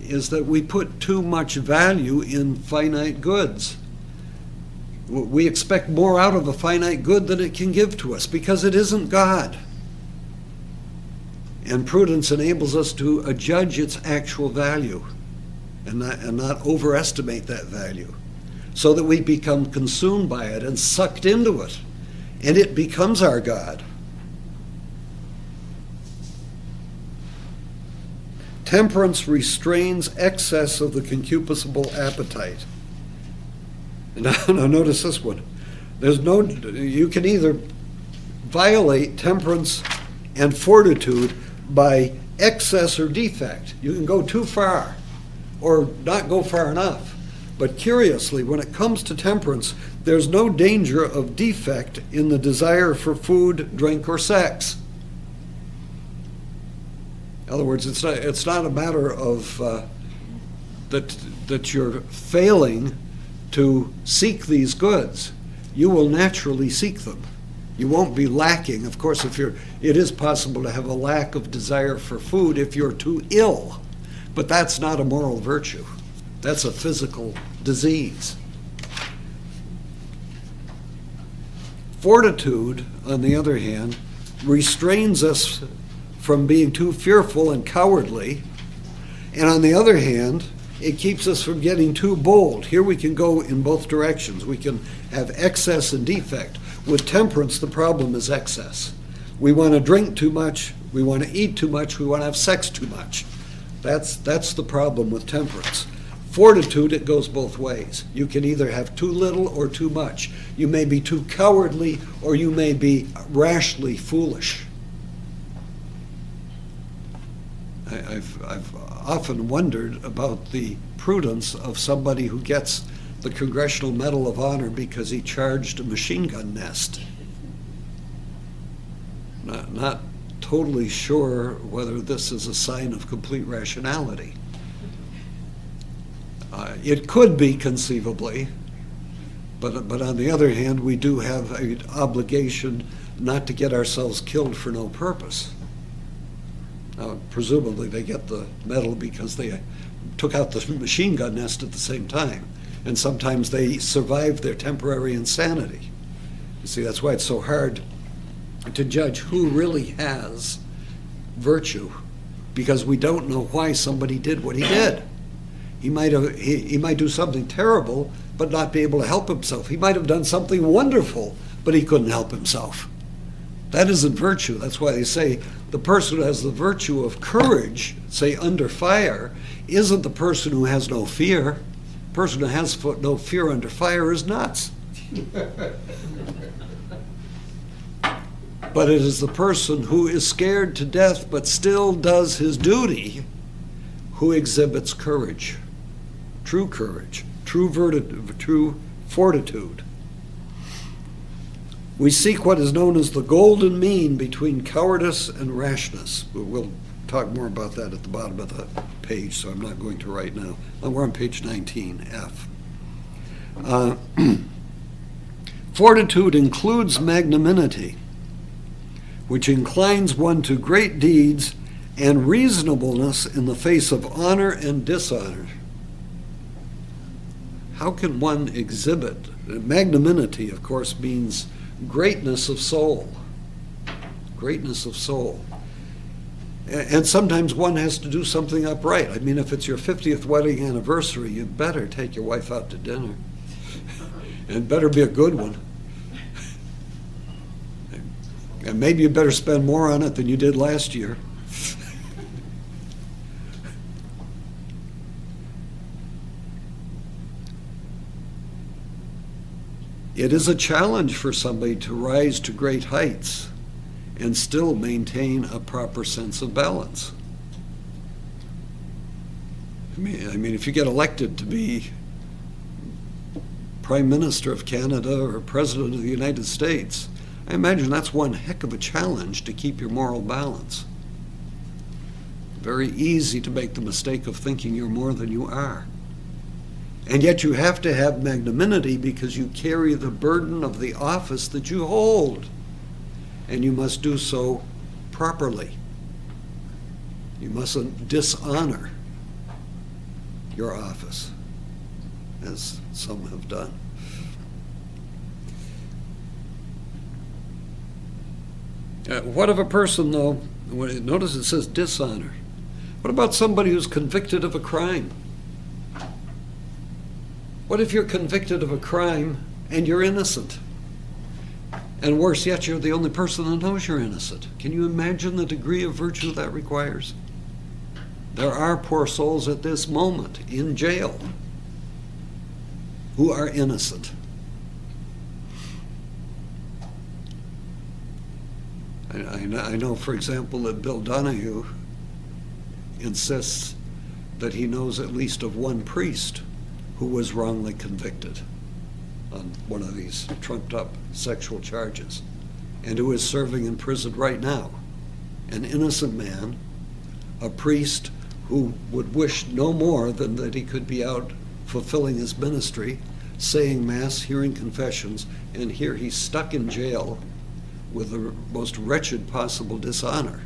is that we put too much value in finite goods. We expect more out of a finite good than it can give to us because it isn't God. And prudence enables us to adjudge its actual value and not overestimate that value, so that we become consumed by it and sucked into it, and it becomes our God. Temperance restrains excess of the concupiscible appetite. Now notice this one. You can either violate temperance and fortitude by excess or defect. You can go too far or not go far enough. But curiously, when it comes to temperance, there's no danger of defect in the desire for food, drink, or sex. In other words, it's not a matter of that you're failing to seek these goods. You will naturally seek them. You won't be lacking. Of course, it is possible to have a lack of desire for food if you're too ill, but that's not a moral virtue. That's a physical disease. Fortitude, on the other hand, restrains us from being too fearful and cowardly, and on the other hand, it keeps us from getting too bold. Here we can go in both directions. We can have excess and defect. With temperance, the problem is excess. We want to drink too much, we want to eat too much, we want to have sex too much. That's the problem with temperance. Fortitude, it goes both ways. You can either have too little or too much. You may be too cowardly or you may be rashly foolish. I've often wondered about the prudence of somebody who gets the Congressional Medal of Honor because he charged a machine gun nest. Not totally sure whether this is a sign of complete rationality. It could be conceivably, but on the other hand, we do have an obligation not to get ourselves killed for no purpose. Now, presumably they get the medal because they took out the machine gun nest at the same time, and sometimes they survive their temporary insanity. You see, that's why it's so hard to judge who really has virtue, because we don't know why somebody did what he did. He might do something terrible, but not be able to help himself. He might have done something wonderful, but he couldn't help himself. That isn't virtue. That's why they say the person who has the virtue of courage, say under fire, isn't the person who has no fear. The person who has no fear under fire is nuts. But it is the person who is scared to death but still does his duty who exhibits courage, true fortitude. We seek what is known as the golden mean between cowardice and rashness. We'll talk more about that at the bottom of the page, so I'm not going to right now. We're on page 19, F. Fortitude includes magnanimity, which inclines one to great deeds and reasonableness in the face of honor and dishonor. How can one exhibit? Magnanimity, of course, means greatness of soul. Greatness of soul. And sometimes one has to do something upright. I mean, if it's your 50th wedding anniversary, you better take your wife out to dinner. And better be a good one. And maybe you better spend more on it than you did last year. It is a challenge for somebody to rise to great heights and still maintain a proper sense of balance. I mean, if you get elected to be Prime Minister of Canada or President of the United States, I imagine that's one heck of a challenge to keep your moral balance. Very easy to make the mistake of thinking you're more than you are. And yet you have to have magnanimity because you carry the burden of the office that you hold. And you must do so properly. You mustn't dishonor your office, as some have done. What of a person, though, notice it says dishonor. What about somebody who's convicted of a crime? What if you're convicted of a crime and you're innocent? And worse yet, you're the only person that knows you're innocent. Can you imagine the degree of virtue that requires? There are poor souls at this moment in jail who are innocent. I know, for example, that Bill Donahue insists that he knows at least of one priest who was wrongly convicted on one of these trumped-up sexual charges and who is serving in prison right now. An innocent man, a priest who would wish no more than that he could be out fulfilling his ministry, saying Mass, hearing confessions, and here he's stuck in jail with the most wretched possible dishonor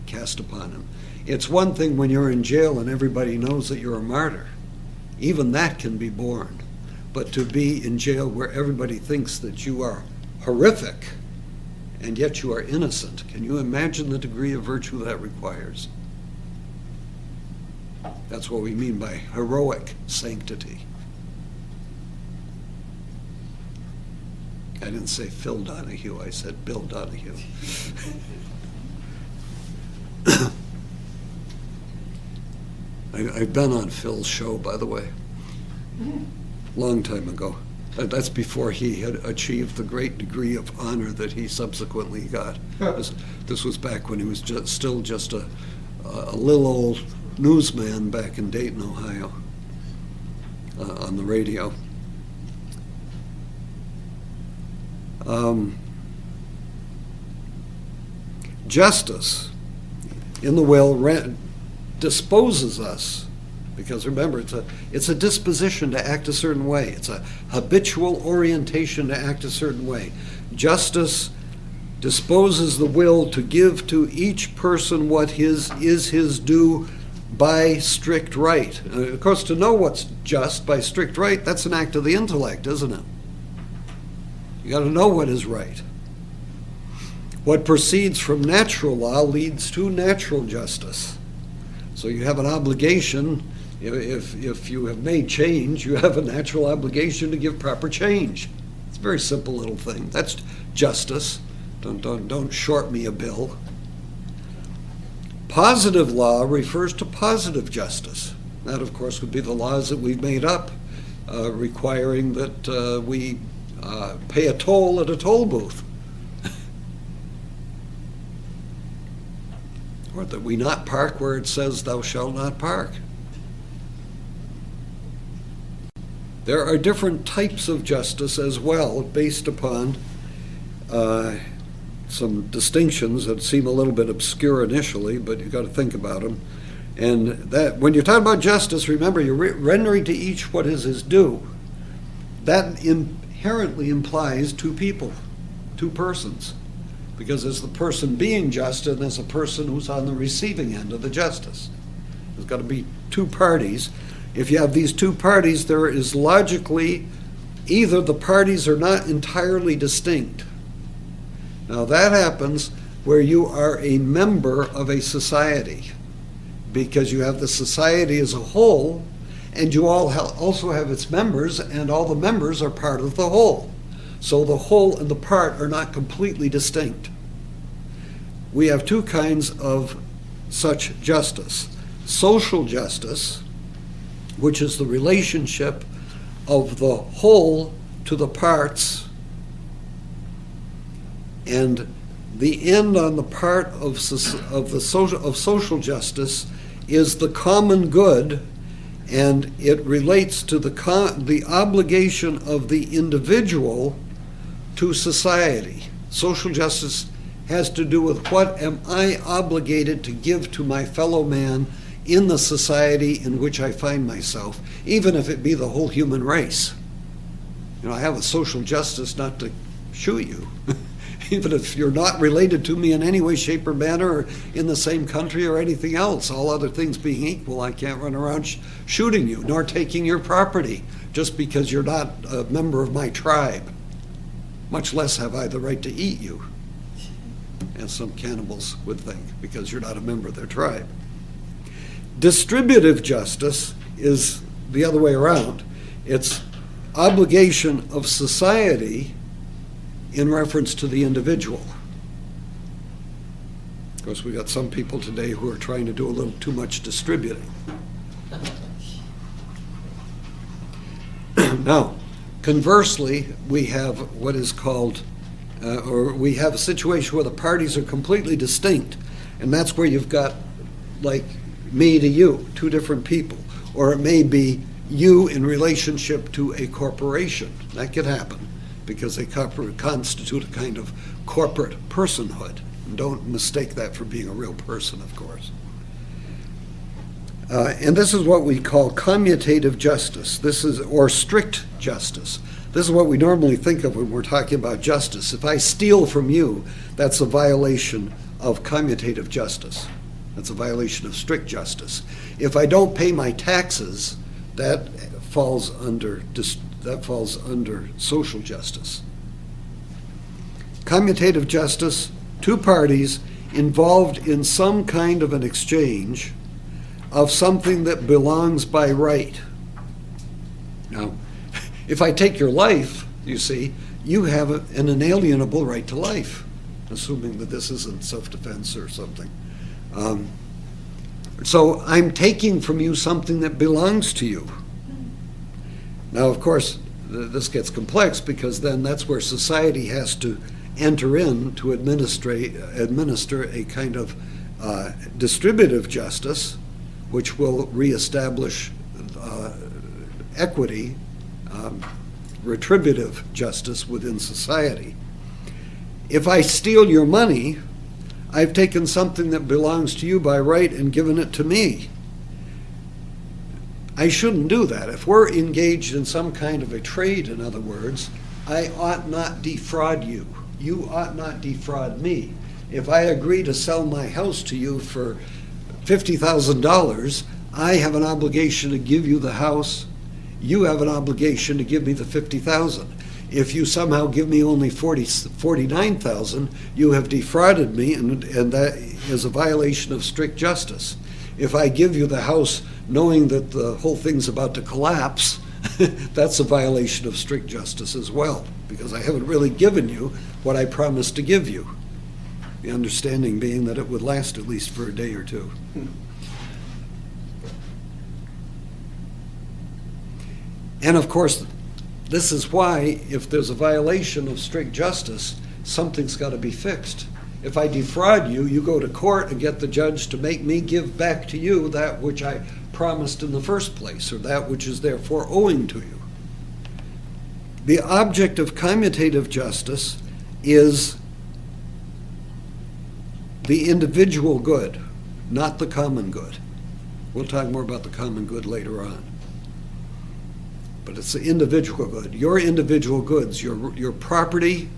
cast upon him. It's one thing when you're in jail and everybody knows that you're a martyr. Even that can be borne. But to be in jail where everybody thinks that you are horrific and yet you are innocent, can you imagine the degree of virtue that requires? That's what we mean by heroic sanctity. I didn't say Phil Donahue, I said Bill Donahue. I've been on Phil's show, by the way, long time ago. That's before he had achieved the great degree of honor that he subsequently got. This was back when he was still just a little old newsman back in Dayton, Ohio, on the radio. Justice in the will disposes us Because remember, it's a disposition to act a certain way. It's a habitual orientation to act a certain way. Justice disposes the will to give to each person what is his due by strict right. Of course, to know what's just by strict right, that's an act of the intellect, isn't it? You got to know what is right. What proceeds from natural law leads to natural justice. So you have an obligation, if you have made change, you have a natural obligation to give proper change. It's a very simple little thing. That's justice. Don't short me a bill. Positive law refers to positive justice. That, of course, would be the laws that we've made up, requiring that we pay a toll at a toll booth. Or that we not park where it says thou shalt not park. There are different types of justice as well, based upon some distinctions that seem a little bit obscure initially, but you've got to think about them. And that when you're talking about justice, remember, you're rendering to each what is his due. That inherently implies two people, two persons, because there's the person being just and there's a person who's on the receiving end of the justice. There's got to be two parties. If you have these two parties, there is logically either the parties are not entirely distinct. Now that happens where you are a member of a society, because you have the society as a whole, and you all also have its members, and all the members are part of the whole. So the whole and the part are not completely distinct. We have two kinds of such justice. Social justice, which is the relationship of the whole to the parts, and the end on the part of social justice is the common good, and it relates to the obligation of the individual to society. Social justice has to do with what am I obligated to give to my fellow man in the society in which I find myself, even if it be the whole human race. You know, I have a social justice not to shoot you, even if you're not related to me in any way, shape, or manner, or in the same country or anything else. All other things being equal, I can't run around shooting you, nor taking your property, just because you're not a member of my tribe. Much less have I the right to eat you, as some cannibals would think, because you're not a member of their tribe. Distributive justice is the other way around. It's obligation of society in reference to the individual. Of course, we got some people today who are trying to do a little too much distributing. Now, conversely, we have what is called, or we have a situation where the parties are completely distinct, and that's where you've got, like, me to you, two different people. Or it may be you in relationship to a corporation. That could happen, because they constitute a kind of corporate personhood. And don't mistake that for being a real person, of course. And this is what we call commutative justice. Or strict justice. This is what we normally think of when we're talking about justice. If I steal from you, that's a violation of commutative justice. That's a violation of strict justice. If I don't pay my taxes, that falls under social justice. Commutative justice, two parties involved in some kind of an exchange of something that belongs by right. Now, if I take your life, you see, you have an inalienable right to life, assuming that this isn't self-defense or something. So I'm taking from you something that belongs to you. Now, of course, this gets complex, because then that's where society has to enter in to administer a kind of distributive justice, which will reestablish equity, retributive justice within society. If I steal your money, I've taken something that belongs to you by right and given it to me. I shouldn't do that. If we're engaged in some kind of a trade, in other words, I ought not defraud you. You ought not defraud me. If I agree to sell my house to you for $50,000, I have an obligation to give you the house. You have an obligation to give me the $50,000. If you somehow give me only $49,000, you have defrauded me, and that is a violation of strict justice. If I give you the house knowing that the whole thing's about to collapse, that's a violation of strict justice as well, because I haven't really given you what I promised to give you. The understanding being that it would last at least for a day or two. And of course, this is why, if there's a violation of strict justice, something's got to be fixed. If I defraud you, you go to court and get the judge to make me give back to you that which I promised in the first place, or that which is therefore owing to you. The object of commutative justice is the individual good, not the common good. We'll talk more about the common good later on. But it's the individual good. Your individual goods, your property,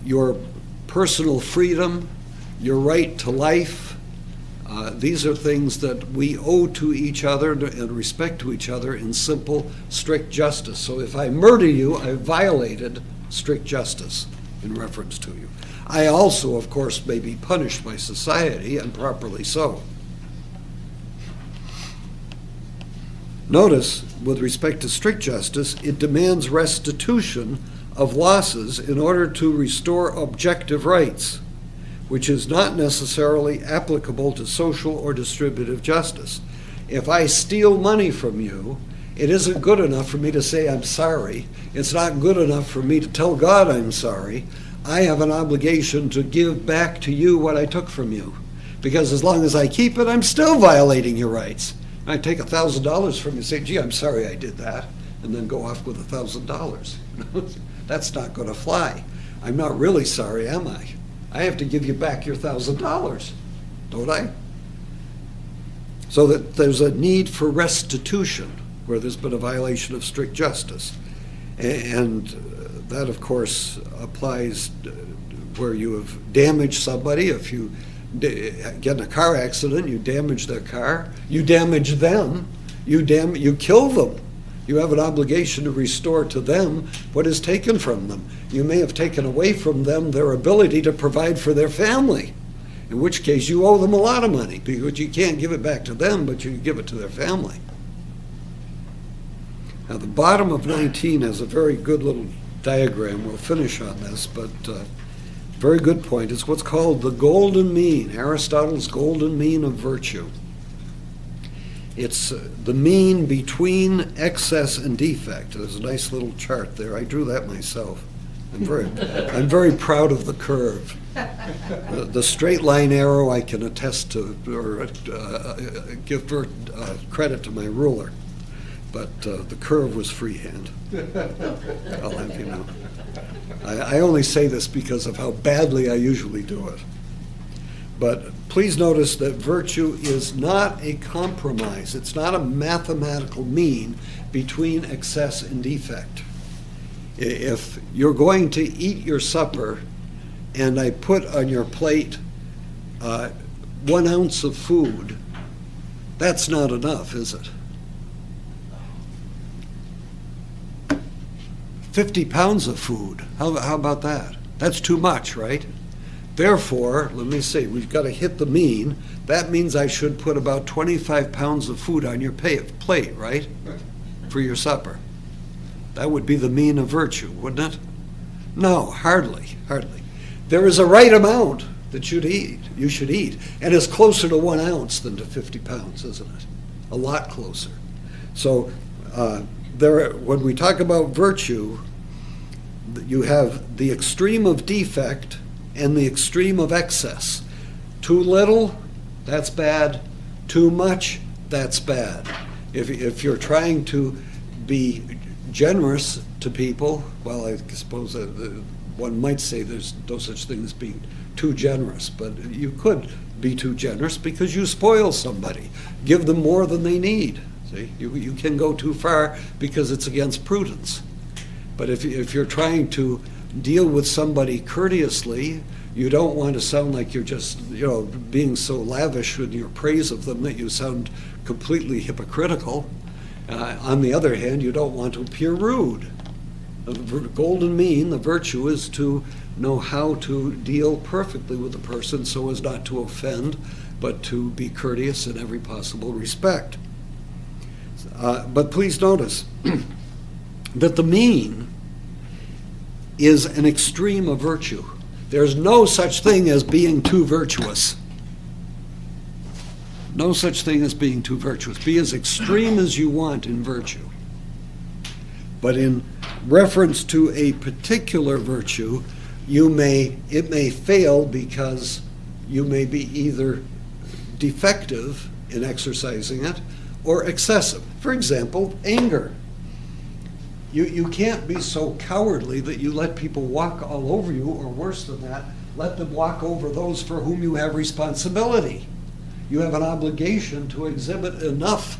your personal freedom, your right to life, these are things that we owe to each other and respect to each other in simple, strict justice. So if I murder you, I violated strict justice in reference to you. I also, of course, may be punished by society, and properly so. Notice, with respect to strict justice, it demands restitution of losses in order to restore objective rights, which is not necessarily applicable to social or distributive justice. If I steal money from you, it isn't good enough for me to say I'm sorry. It's not good enough for me to tell God I'm sorry. I have an obligation to give back to you what I took from you, because as long as I keep it, I'm still violating your rights. I take $1,000 from you and say, gee, I'm sorry I did that, and then go off with $1,000. That's not going to fly. I'm not really sorry, am I? I have to give you back your $1,000, don't I? So that there's a need for restitution where there's been a violation of strict justice. And that, of course, applies where you have damaged somebody. If you get in a car accident, you damage their car, you damage them, you kill them. You have an obligation to restore to them what is taken from them. You may have taken away from them their ability to provide for their family, in which case you owe them a lot of money, because you can't give it back to them, but you can give it to their family. Now, the bottom of 19 has a very good little diagram. We'll finish on this, but very good point. It's what's called the golden mean, Aristotle's golden mean of virtue. It's the mean between excess and defect. There's a nice little chart there. I drew that myself. I'm very proud of the curve. The straight line arrow I can attest to, or give credit to my ruler. But the curve was freehand. I'll have you know. I only say this because of how badly I usually do it. But please notice that virtue is not a compromise. It's not a mathematical mean between excess and defect. If you're going to eat your supper and I put on your plate 1 ounce of food, that's not enough, is it? 50 pounds of food, how about that? That's too much, right? Therefore, let me see, we've got to hit the mean. That means I should put about 25 pounds of food on your plate, right? For your supper. That would be the mean of virtue, wouldn't it? No, hardly. There is a right amount that you should eat, and it's closer to 1 ounce than to 50 pounds, isn't it? A lot closer. So when we talk about virtue, you have the extreme of defect and the extreme of excess. Too little, that's bad. Too much, that's bad. If you're trying to be generous to people, well, I suppose one might say there's no such thing as being too generous, but you could be too generous because you spoil somebody. Give them more than they need. See, you can go too far because it's against prudence. But if you're trying to deal with somebody courteously, you don't want to sound like you're just, being so lavish in your praise of them that you sound completely hypocritical. On the other hand, you don't want to appear rude. The golden mean, the virtue, is to know how to deal perfectly with the person so as not to offend, but to be courteous in every possible respect. But please notice that the mean is an extreme of virtue. There's no such thing as being too virtuous. No such thing as being too virtuous. Be as extreme as you want in virtue. But in reference to a particular virtue, it may fail because you may be either defective in exercising it or excessive. For example, anger. You can't be so cowardly that you let people walk all over you, or worse than that, let them walk over those for whom you have responsibility. You have an obligation to exhibit enough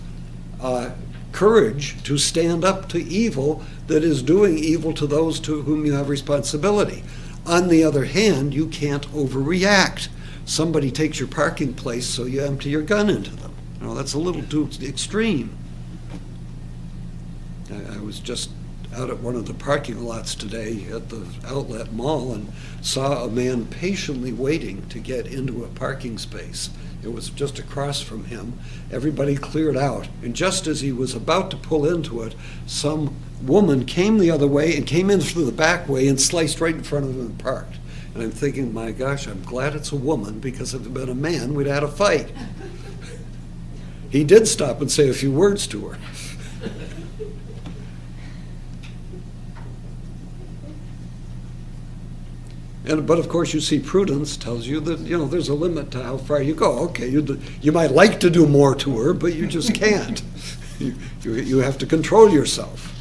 courage to stand up to evil that is doing evil to those to whom you have responsibility. On the other hand, you can't overreact. Somebody takes your parking place, so you empty your gun into them. That's a little too extreme. I was just out at one of the parking lots today at the outlet mall and saw a man patiently waiting to get into a parking space. It was just across from him. Everybody cleared out, and just as he was about to pull into it, some woman came the other way and came in through the back way and sliced right in front of him and parked. And I'm thinking, my gosh, I'm glad it's a woman, because if it had been a man, we'd had a fight. He did stop and say a few words to her. But of course, you see, prudence tells you that there's a limit to how far you go. Okay, you might like to do more to her, but you just can't. You have to control yourself.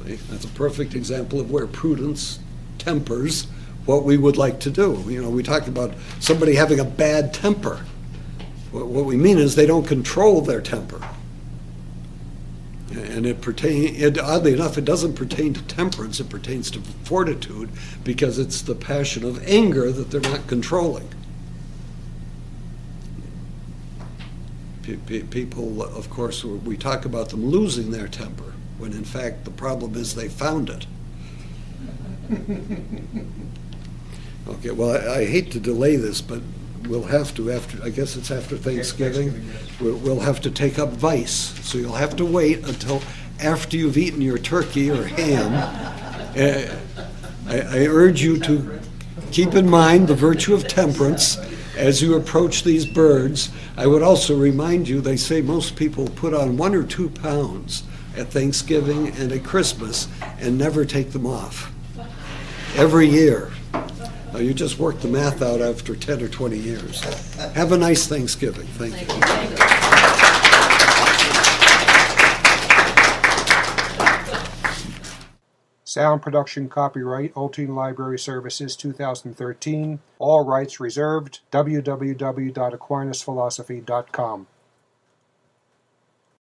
See? That's a perfect example of where prudence tempers what we would like to do. We talk about somebody having a bad temper. What we mean is they don't control their temper. And oddly enough, it doesn't pertain to temperance, it pertains to fortitude, because it's the passion of anger that they're not controlling. People, of course, we talk about them losing their temper, when in fact the problem is they found it. Okay, well, I hate to delay this, but we'll have to, I guess it's after Thanksgiving, we'll have to take up vice. So you'll have to wait until after you've eaten your turkey or ham. I urge you to keep in mind the virtue of temperance as you approach these birds. I would also remind you, they say most people put on 1 or 2 pounds at Thanksgiving and at Christmas and never take them off. Every year. You just work the math out after 10 or 20 years. Have a nice Thanksgiving. Thank you. Sound production copyright Olteen Library Services 2013. All rights reserved. www.aquinasphilosophy.com.